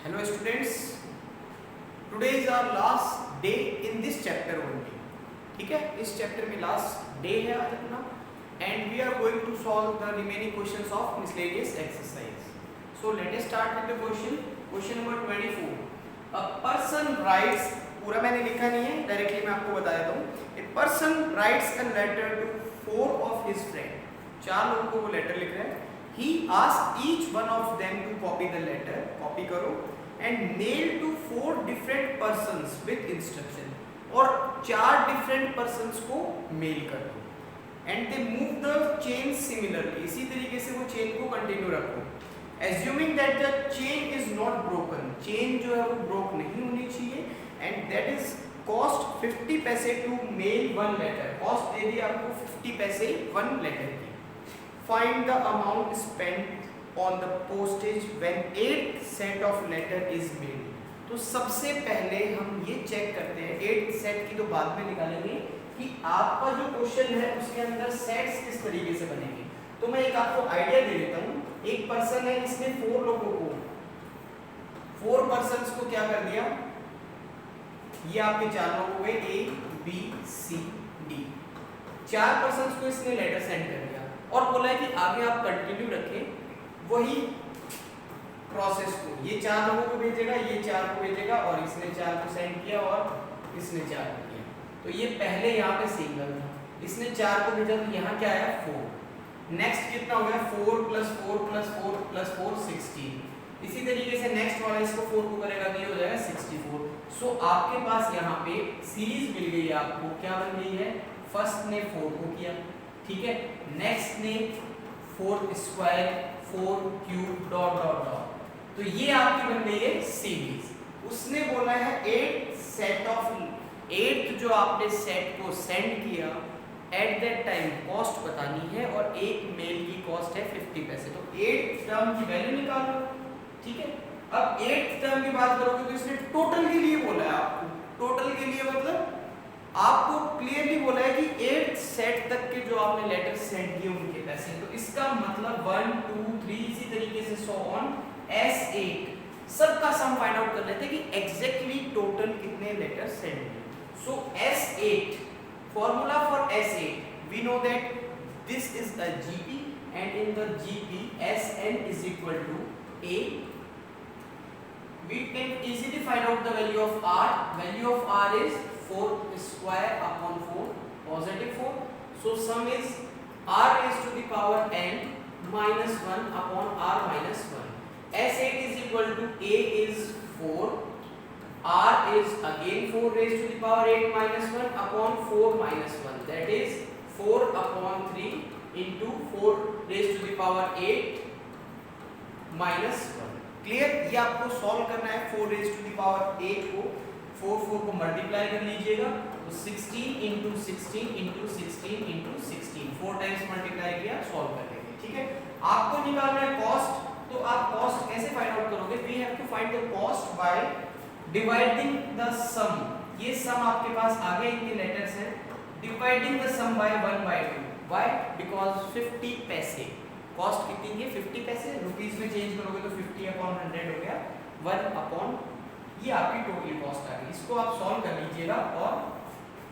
Hello students, today is our last day in this chapter only. ठीक है, इस chapter में लास्ट डे है आज अपना and we are going to solve the remaining questions of miscellaneous exercise. So let us start with the question number 24. A person writes, पूरा मैंने लिखा नहीं है, डायरेक्टली मैं आपको बता देता हूँ. A person writes a letter to 4 of his friends. 4 लोगों को वो लेटर लिख रहा है. He asks each one of them to copy the letter, copy करो, and mail to 4 different persons with instruction. और 4 different persons को मेल कर दो. And they move the chain similarly. इसी तरीके से वो चेन को कंटिन्यू रखो. Assuming that the chain is not broken, chain जो है वो ब्रोक नहीं होनी चाहिए, and that is cost 50 पैसे to mail one letter. Cost दे दी आपको 50 पैसे one letter की. Find the amount spent on the postage when 8th set of letter is mailed. तो सबसे पहले हम ये चेक करते हैं, 8th सेट की तो बाद में निकालेंगे कि आपका जो क्वेश्चन है उसके अंदर सेट्स किस तरीके से बनेंगे. तो मैं एक आपको आइडिया दे देता हूँ. एक पर्सन है, इसने 4 लोगों को 4 पर्सन्स को क्या कर दिया, ये आपके 4 लोग हो गए A B C D. 4 persons को इसने लेटर सेंड कर दिया और बोला है कि आगे आप कंटिन्यू रखें वही प्रोसेस को. ये 4 लोगों को भेजेगा, ये 4 को भेजेगा, और इसने 4 को सेंड किया और इसने 4 को किया. तो ये पहले यहाँ पे सिंगल था, इसने 4 को भेजा तो यहाँ क्या आया 4. नेक्स्ट कितना हो गया 4 + 4 + 4 + 4 16. इसी तरीके से नेक्स्ट वाला इसको 4 को करेगा तो ये हो जाएगा 64. सो आपके पास यहाँ पे सीरीज मिल गई है आपको. क्या बन गई है, फर्स्ट ने 4 को किया, ठीक है, नेक्स्ट ने 4 square 4 cube dot dot dot. तो ये आपकी बन गई है सीरीज. उसने बोला है 8th जो आपने सेट को सेंड किया एट दैट टाइम कॉस्ट बतानी है और एक मेल की कॉस्ट है 50 पैसे. तो 8th टर्म की वैल्यू निकालो, ठीक है. अब 8th टर्म की बात करोगे तो इसने टोटल के लिए बोला है आपको. टोटल के लिए मतलब आपको क्लियरली बोला है कि 8th सेट तक के जो आपने लेटर सेंड किए उनके पैसे. तो इसका मतलब 1 2 3 इसी तरीके से सो ऑन S8 सबका सम फाइंड आउट कर लेते हैं कि एग्जैक्टली टोटल कितने लेटर सेंड हुए. सो S8, formula for S8 we know that this is the GP and in the GP Sn is equal to A. We can easily find out the value of R. Value of R is 4 square upon 4 positive 4. So sum is R raised to the power n minus 1 upon R minus 1. S8 is equal to A is 4, R is again 4 raised to the power 8 minus 1 upon 4 minus 1. That is 4 upon 3 into 4 raised to the power 8 minus 1. Clear. ये आपको solve करना है. 4 raised to the power 8 को 4 को multiply कर लीजिएगा तो 16 into 16 into 16 into 16 4 times multiply किया, सॉल्व कर लेंगे, ठीक है. आपको निकालना है कॉस्ट. तो आप कॉस्ट कैसे फाइंड आउट करोगे, we have to find the cost by dividing the sum. ये सम आपके पास आगे इनके लेटर्स हैं. Dividing the sum by 1/2. Why, because 50 पैसे कॉस्ट कितनी है 50 पैसे. रुपीस में चेंज करोगे तो 50/100 हो गया 1/, ये आपकी टोटल कॉस्ट आ गई. इसको आप सॉल्व कर लीजिएगा और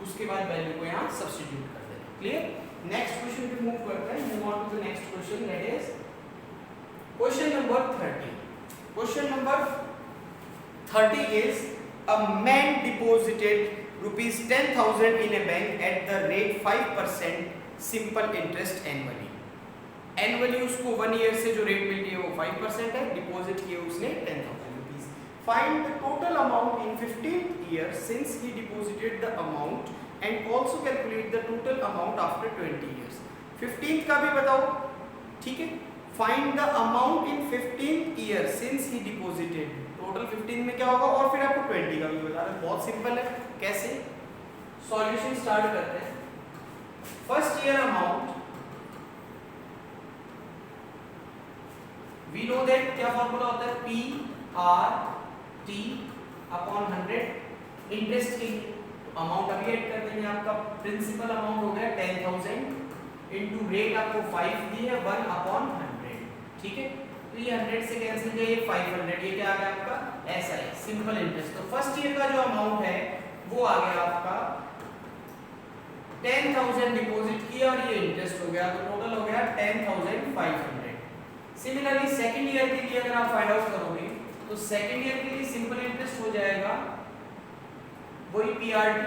उसके बाद वैल्यू को यहाँ सब्स्टिट्यूट कर देना. क्लियर. नेक्स्ट क्वेश्चन पे मूव करते हैं. Move on to the next question. That is question number 30. Question number 30 is a man deposited rupees 10,000 in a bank at the rate 5% simple interest annually. Annually उसको 1 year से जो rate मिलती है वो 5% है. डिपॉजिट किए उसने 10,000 rupees. Find the total amount in 15th year since he deposited the amount and also calculate the total amount after 20 years. 15th का भी बताओ, ठीक है. Find the amount in 15th year since he deposited. Total 15 में क्या होगा और फिर आपको 20 का भी बता रहे. बहुत सिंपल है. कैसे सॉल्यूशन स्टार्ट करते हैं. First year amount we know that क्या फॉर्मूला होता है PRT अपॉन 100 इंटरेस्ट की. तो अमाउंट अभी ऐड कर देंगे. आपका प्रिंसिपल अमाउंट हो गया 10,000 इनटू रेट आपको 5 दी है 1/100, ठीक है. तो ये 100 से कैंसिल किया, ये 500, ये क्या आ गया आपका SI सिंपल इंटरेस्ट। तो फर्स्ट ईयर का जो अमाउंट है वो आ गया आपका 10,000 डिपॉजिट किया और ये इंटरेस्ट हो गया, तो टोटल हो गया 10,500। सिमिलरली सेकंड ईयर के लिए अगर आप फाइंड आउट करोगे तो सेकंड ईयर के लिए सिंपल इंटरेस्ट हो जाएगा वही PRT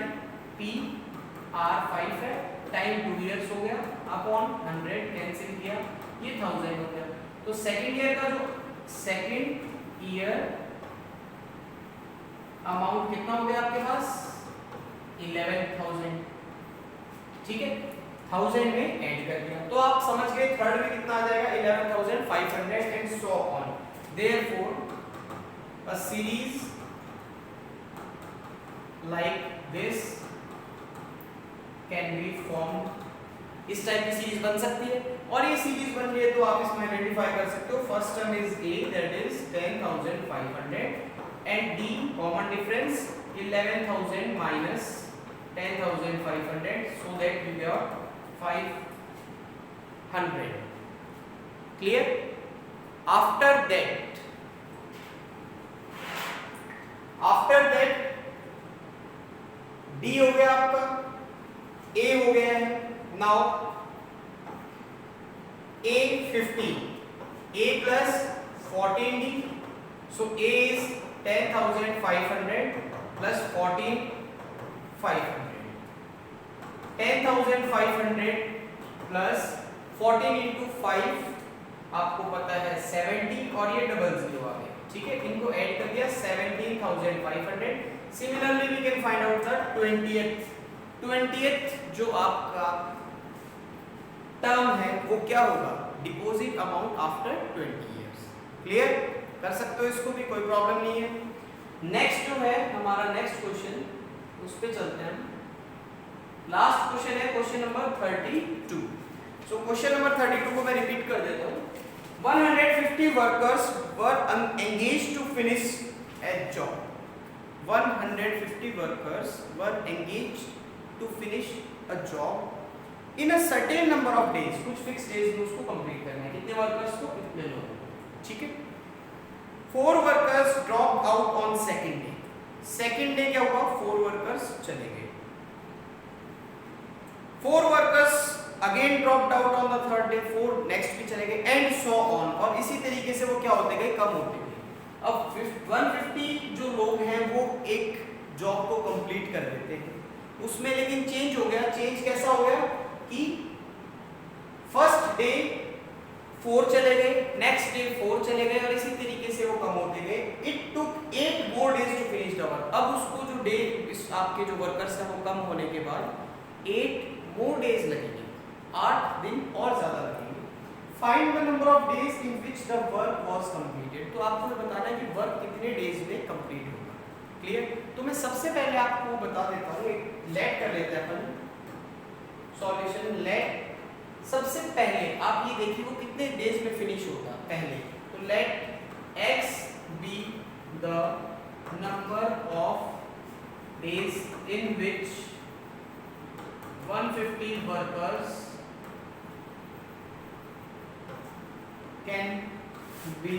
PR5 है टाइम 2 इयर्स हो गया अपॉन 100 कैंसिल किया, ये 1000 हो गया। तो सेकंड ईयर का जो सेकंड ईयर अमाउंट कितना हो गया आपके पास 11,000, ठीक है 1000 में ऐड कर दिया, तो आप समझ गए थर्ड में कितना आ जाएगा 11,500 and so on. Therefore a series like this can be formed, इस टाइप की सीरीज बन सकती है। और ये सीरीज बन रही है तो आप इसमें आइडेंटिफाई कर सकते हो first term is A that is 10,500 and D common difference 11,000 minus 10,500 so that you get 500 clear। after that D हो गया आपका, A हो गया है, now A 50, A plus 14D, so A is 10,500 plus 14,500, 10,500 plus 14 into 5 आपको पता है 70 और ये डबल जीरो आ गया, ठीक है इनको ऐड कर दिया 17,500। Similarly we can find out the 20th जो आपका टर्म है वो क्या होगा deposit amount after 20 years. Clear कर सकते हो, इसको भी कोई प्रॉब्लम नहीं है। नेक्स्ट जो है हमारा नेक्स्ट क्वेश्चन उस पे चलते हैं। लास्ट क्वेश्चन है question number 32। So question number 32 को मैं रिपीट कर देता हूँ। 150 workers were engaged to finish a job. 150 workers were engaged to finish a job in a certain number of days, कुछ फिक्स डेज में उसको कंप्लीट करना है, कितने वर्कर्स को इतने लोग, ठीक है। 4 workers drop out on second day. Second day क्या हुआ 4 वर्कर्स चले गए, 4 workers again dropped out on the third day, 4 next भी चले गए एंड सो ऑन, और इसी तरीके से वो क्या होते गए कम होते गए। अब 150 जो लोग हैं वो एक जॉब को कंप्लीट कर देते हैं, उसमें लेकिन चेंज हो गया। चेंज कैसा हो गया कि फर्स्ट डे 4 चले गए, नेक्स्ट डे 4 चले गए और इसी तरीके से वो कम होते गए। It took 8 more days to finish the work। अब उसको जो डे आपके जो वर्कर्स हैं वो कम होने के बाद 8 more days लगेंगे, 8 दिन और ज्यादा लगेंगे। Find the number of days in which the work was completed. तो आपको बताना है कि वर्क कितने डेज में कंप्लीट होगा। क्लियर, तो मैं सबसे पहले आपको बता देता हूँ, एक लेट कर लेते हैं अपन सॉल्यूशन। लेट सबसे पहले आप ये देखिए वो कितने डेज में फिनिश होगा पहले, तो let x be the number of days in which 150 workers can be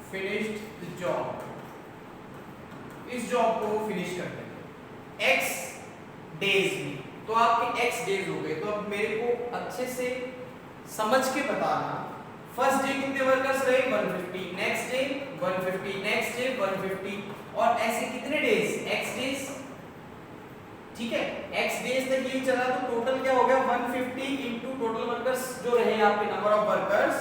finished the job। इस जॉब को वो फिनिश कर देंगे x डेज में, तो आपके x डेज हो गए। तो अब मेरे को अच्छे से समझ के बताना, फर्स्ट डे कितने वर्कर्स रहे 150, नेक्स्ट डे 150, नेक्स्ट डे 150 और ऐसे कितने डेज x डेज, ठीक है x डेज तक ये चला। तो टोटल क्या हो गया 150 इंटू टोटल वर्कर्स जो रहे आपके नंबर ऑफ वर्कर्स।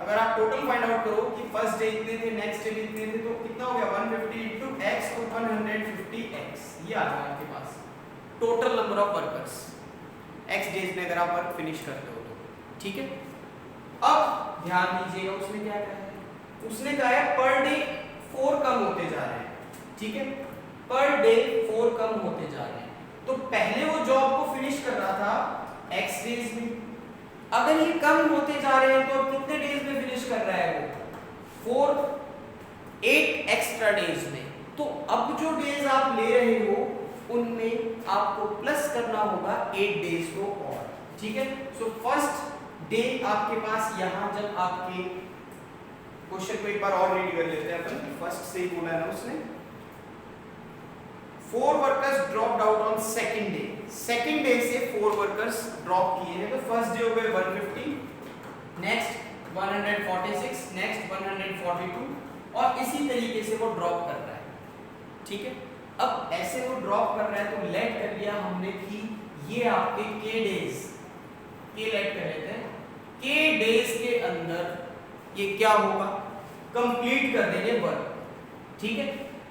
अगर आप टोटल फाइंड आउट करो कि फर्स्ट डे इतने थे, नेक्स्ट डे भी इतने थे, तो कितना हो गया 150 इंटू x तो 150x, ये आ गया आपके पास total number of workers x days में अगर आप वर्क फिनिश करते हो तो, ठीक है। अब ध्यान दीजिएगा उसने क्या कहा है, उसने कहा है पर डे 4 कम होते जा रहे हैं, ठीक है पर डे 4 कम होते जा रहे हैं। तो पहले वो जॉब को फिनिश कर रहा था x डेज में, अगर ये कम होते जा रहे हैं तो कितने डेज में फिनिश कर रहा है वो 8 एक्स्ट्रा डेज में। तो अब जो डेज आप ले रहे हो उनमें आपको प्लस करना होगा 8 डेज को और, ठीक है। सो फर्स्ट डे आपके पास यहाँ जब आपके क्वेश्चन को एक बार और रीड कर लेते हैं अपन, फर्स्ट से ही बोला है ना उसने, 4 workers dropped out on second day, second day से 4 वर्कर्स ड्रॉप किए हैं, तो फर्स्ट डे हो गए 150, नेक्स्ट 146, नेक्स्ट 142 और इसी तरीके से वो ड्रॉप कर रहा है, ठीक है। अब ऐसे वो ड्रॉप कर रहा है तो लेट कर लिया हमने कि ये आपके के डेज, के लेट कर लेते हैं, के डेज के अंदर ये क्या होगा, कंप्लीट कर देंगे वर्क, ठीक है।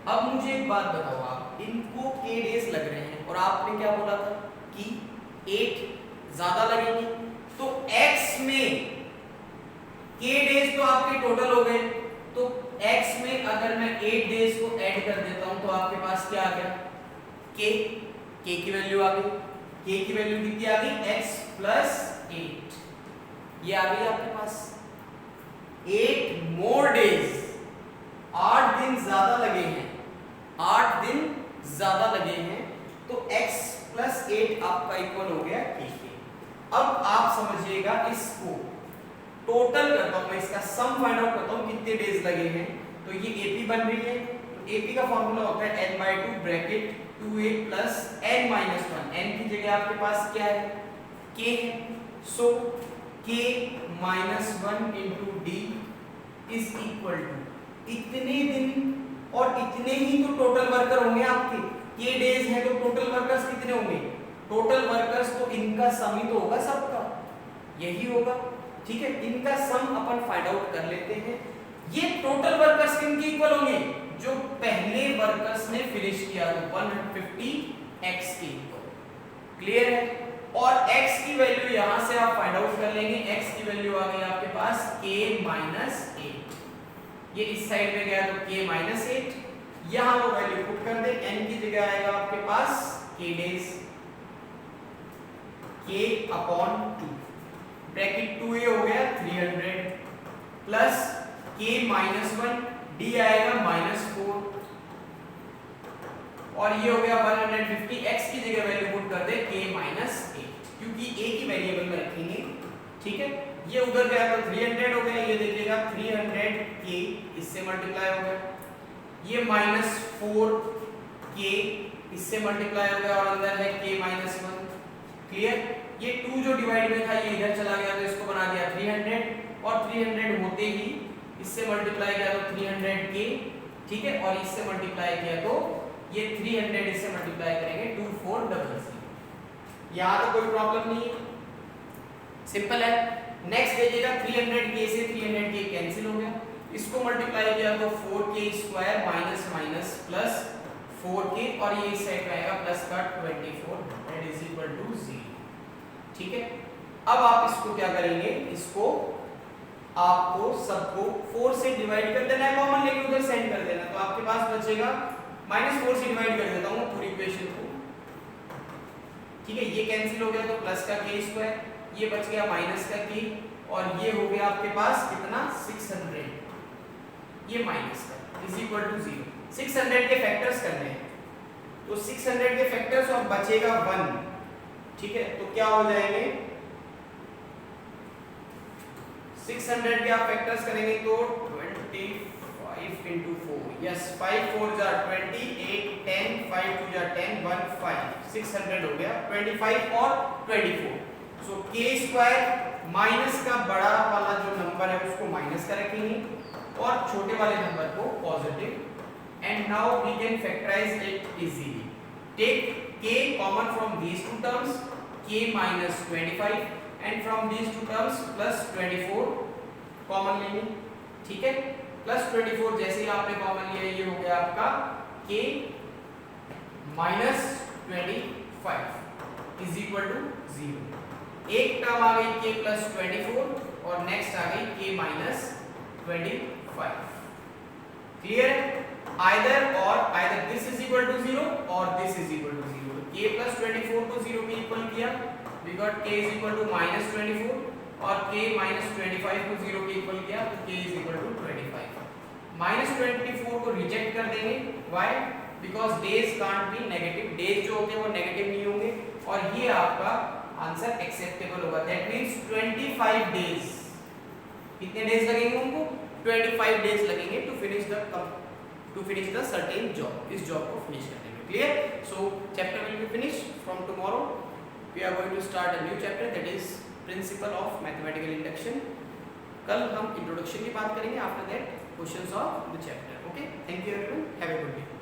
अब मुझे एक बात बताओ, आप इनको के डेज लग रहे हैं और आपने क्या बोला था कि 8 ज्यादा लगेंगे, तो x में के डेज तो आपके टोटल हो गए, तो x में अगर मैं 8 डेज को ऐड कर देता हूं तो आपके पास क्या आ गया, k की वैल्यू आ गई, k की वैल्यू कितनी आ गई, x प्लस 8, ये आ गई आपके पास 8 मोर डेज, 8 दिन ज्यादा लगे हैं, 8 दिन ज्यादा लगे हैं, तो x प्लस 8 आपका इक्वल हो गया k के। अब आप समझिएगा, इसको टोटल करता हूं मैं, इसका सम फाइंड आउट करता हूं कितने डेज लगे हैं, तो ये AP बन रही है, तो AP का फॉर्मूला होता है n/2 bracket 2a plus n-1, n की जगह आपके पास क्या है, k है, so k -1 into d is equal to इतने दिन और इतने ही तो टोटल वर्कर होंगे आपके, ये डेज है तो टोटल वर्कर्स कितने होंगे, टोटल वर्कर्स तो इनका सम ही तो होगा सबका, यही होगा, ठीक है। इनका सम अपन फाइंड आउट कर लेते हैं, ये टोटल वर्कर्स किनके इक्वल होंगे, जो पहले वर्कर्स ने फिनिश किया तो 150 x के इक्वल, क्लियर है। और x की वैल्यू यहां से आप फाइंड आउट कर लेंगे, x की वैल्यू आ गई आपके पास k -8, ये इस साइड में गया तो k -8, यहां वो वैल्यू पुट कर दे, n की जगह आएगा आपके पास k days, k/2 bracket 2a हो गया 300 प्लस k -1 d आएगा -4 और ये हो गया 150, x की जगह वैल्यू पुट कर दे k -8, क्योंकि a की वेरिएबल में रखेंगे, ठीक है। ये उधर गया तो 300 हो गया, ये देखिएगा 300k इससे मल्टीप्लाई हो गया, ये -4k इससे मल्टीप्लाई हो गया और अंदर है k -1, क्लियर। ये 2 जो डिवाइड में था ये इधर चला गया तो इसको बना दिया 300 और 300 होते ही इससे मल्टीप्लाई किया तो 300k, ठीक है, और इससे मल्टीप्लाई किया तो ये 300 इससे मल्टीप्लाई करेंगे 2400, यहां तो कोई प्रॉब्लम नहीं है, सिंपल है। नेक्स्ट देखिएगा 300k से 300k कैंसिल हो गया, इसको मल्टीप्लाई किया तो 4k² माइनस प्लस 4k और ये इस साइड में आएगा प्लस का 2400 इज इक्वल टू 0, ठीक है। अब आप इसको क्या करेंगे, इसको आपको सबको 4 से डिवाइड कर देना है, कॉमन लेके उधर सेंड कर देना, तो आपके पास बचेगा -4 से डिवाइड कर देता हूं पूरी इक्वेशन को, ठीक है। ये कैंसिल हो गया तो प्लस का k², ये बच गया माइनस का k और ये हो गया आपके पास कितना 600, ये माइनस का इज इक्वल टू 0, 600 के फैक्टर्स करने हैं, तो 600 के फैक्टर्स और बचेगा 1, ठीक है। तो क्या हो जाएंगे, 600 के आप फैक्टर्स करेंगे तो 25 into 4, यस 5 4 जा 20, 8 10, 5 2 जा 10, 1 5, 600 हो गया, 25 और 24, सो k² माइनस का बड़ा वाला जो नंबर है उसको माइनस का रखेंगे और छोटे वाले नंबर को positive, and now we can factorise it easily, take k common from these two terms, k minus 25 and from these two terms plus 24 common लेंगे, ठीक है। प्लस 24 जैसे ही आपने कॉमन लिया ये हो गया आपका k minus 25 is equal to 0, एक टर्म आ गई k plus 24 और नेक्स्ट आ गई k minus 25, क्लियर है। either this is equal to 0 or this is equal to 0, k plus 24 को 0 के इक्वल किया, we got k is equal to -24 और k minus 25 को 0 के इक्वल किया तो k is equal to 25, -24 को रिजेक्ट कर देंगे, why, because days can't be negative, days जो होंगे वो नेगेटिव नहीं होंगे और ये आपका आंसर एक्सेप्टेबल होगा। That means 25 days. कितने डेज लगेंगे उनको? 25 डेज लगेंगे to finish the certain job, इस जॉब को फिनिश करने में। Clear? So chapter will be finish from tomorrow. We are going to start a new chapter, that is principle of mathematical induction. कल हम introduction की बात करेंगे, after that questions of the chapter. Okay, thank you everyone, have a good day.